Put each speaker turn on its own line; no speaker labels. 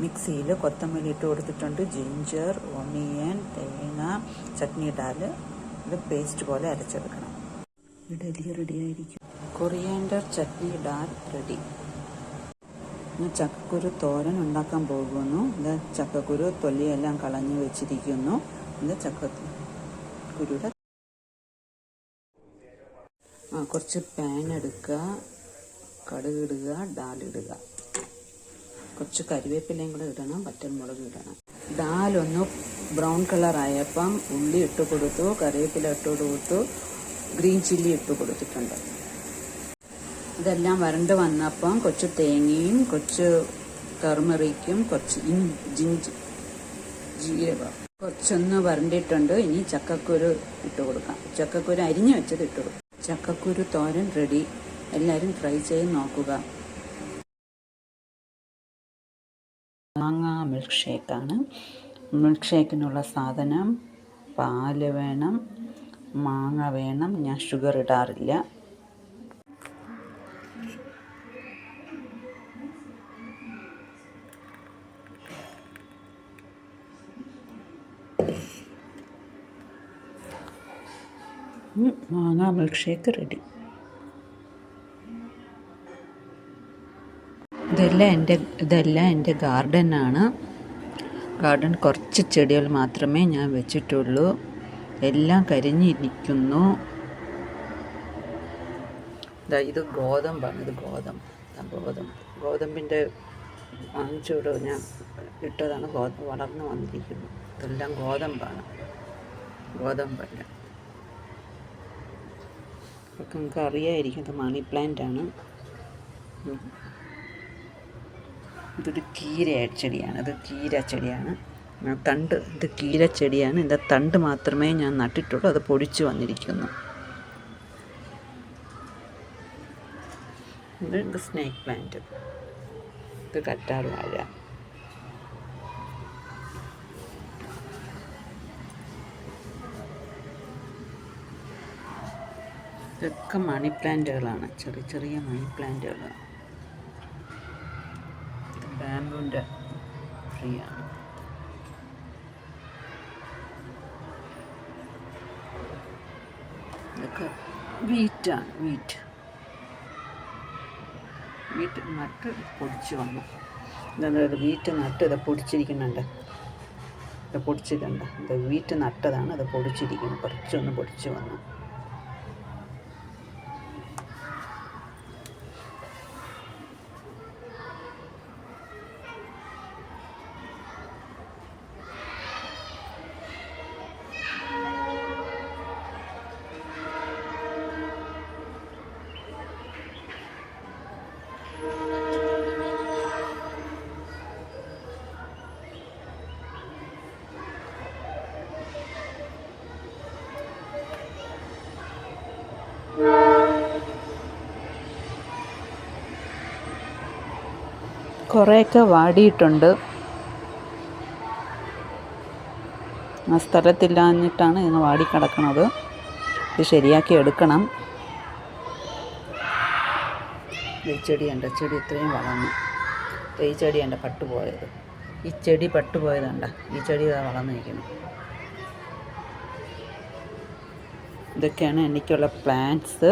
മിക്സിയിൽ കൊത്തമല്ലി ഇട്ട് കൊടുത്തിട്ടുണ്ട്. ജിഞ്ചർ, ഒണിയൻ, തേങ്ങ, ചട്നി ഡാൽ ഇത് പേസ്റ്റ് പോലെ അരച്ചെടുക്കണം. ഇഡലി റെഡിയായിരിക്കും. Coriander chutney dal ready. ഞാൻ ചക്കക്കുരു തോരൻ ഉണ്ടാക്കാൻ പോകുന്നു. ഇത് ചക്കക്കുരു തൊലിയെല്ലാം കളഞ്ഞ് വെച്ചിരിക്കുന്നു. ഇത് ചക്കക്കുരുയുടെ കുറച്ച് പാൻ എടുക്കുക, കടുക് ഇടുക, ഡാലിടുക, കുറച്ച് കരിവേപ്പിലയും കൂടെ ഇടണം, വറ്റൽമുളക് ഇടണം. ഡാലൊന്ന് ബ്രൗൺ കളറായപ്പം ഉള്ളി ഇട്ട് കൊടുത്തു, കറിവേപ്പില ഇട്ട് കൊടുത്തു, ഗ്രീൻ ചില്ലി ഇട്ട് കൊടുത്തിട്ടുണ്ട്. ഇതെല്ലാം വരണ്ട് വന്നപ്പം കുറച്ച് തേങ്ങയും കുറച്ച് ടർമറിക്കും കുറച്ച് ജീരകം കുറച്ചൊന്ന് വരണ്ടിട്ടുണ്ട്. ഇനി ചക്കക്കുരു ഇട്ട് കൊടുക്കാം. ചക്കക്കുരു അരിഞ്ഞു വെച്ചത് ഇട്ട് കൊടുക്കാം. ചക്കക്കുരു തോരൻ റെഡി. എല്ലാവരും ട്രൈ ചെയ്ത് നോക്കുക. മാങ്ങ മിൽക്ക് ഷേക്കാണ്. മിൽക്ക് ഷേക്കിനുള്ള സാധനം പാല് വേണം, മാങ്ങ വേണം. ഞാൻ ഷുഗർ ഇടാറില്ല. മാങ്ങ മിൽക്ക് ഷേക്ക് റെഡി. ഇതെല്ലാം എൻ്റെ ഗാർഡനാണ്. ഗാർഡൻ കുറച്ച് ചെടികൾ മാത്രമേ ഞാൻ വെച്ചിട്ടുള്ളൂ. എല്ലാം കരിഞ്ഞിരിക്കുന്നു. ഇത് ഗോതമ്പാണ്. ഇത് ഗോതമ്പിൻ്റെ വാങ്ങിച്ചോട് ഞാൻ ഇട്ടതാണ്. വളർന്നു വന്നിരിക്കുന്നു. ഇതെല്ലാം ഗോതമ്പല്ല. ഒക്കെ നമുക്ക് അറിയാമായിരിക്കും. ഇത് മണി പ്ലാന്റ് ആണ്. ഇതൊരു കീര ചെടിയാണ്. ഇത് കീര ചെടിയാണ്. ഇതിൻ്റെ തണ്ട് മാത്രമേ ഞാൻ നട്ടിട്ടുള്ളൂ. അത് പൊടിച്ചു വന്നിരിക്കുന്നു. ഇത് സ്നേക്ക് പ്ലാന്റ്. ഇത് കറ്റാർ വാഴ. ഇതൊക്കെ മണി പ്ലാന്റുകളാണ്. ചെറിയ മണി പ്ലാന്റുകളാണ്. ബാംബുവിൻ്റെ ട്രീയാണ്. ഇതൊക്കെ വീറ്റാണ്. വീറ്റ് നട്ട് പൊടിച്ച് വന്നു. വീറ്റ് നട്ട് ഇത് പൊടിച്ചിരിക്കുന്നുണ്ട്. ഇത് വീറ്റ് നട്ടതാണ്. അത് പൊടിച്ചിരിക്കുന്നു. കുറച്ചൊന്ന് പൊടിച്ച് വന്നു. കുറേയൊക്കെ വാടിയിട്ടുണ്ട്. ആ സ്ഥലത്തില്ലാഞ്ഞിട്ടാണ് ഇന്ന് വാടിക്കിടക്കണത്. ഇത് ശരിയാക്കി എടുക്കണം. ഈ ചെടി ഇത്രയും വളർന്നു. ഈ ചെടി എൻ്റെ പട്ടുപോയത്. ഈ ചെടി പട്ടുപോയതുണ്ട. ഈ ചെടി വളർന്നു നിൽക്കുന്നു. ഇതൊക്കെയാണ് എനിക്കുള്ള പ്ലാന്റ്സ്.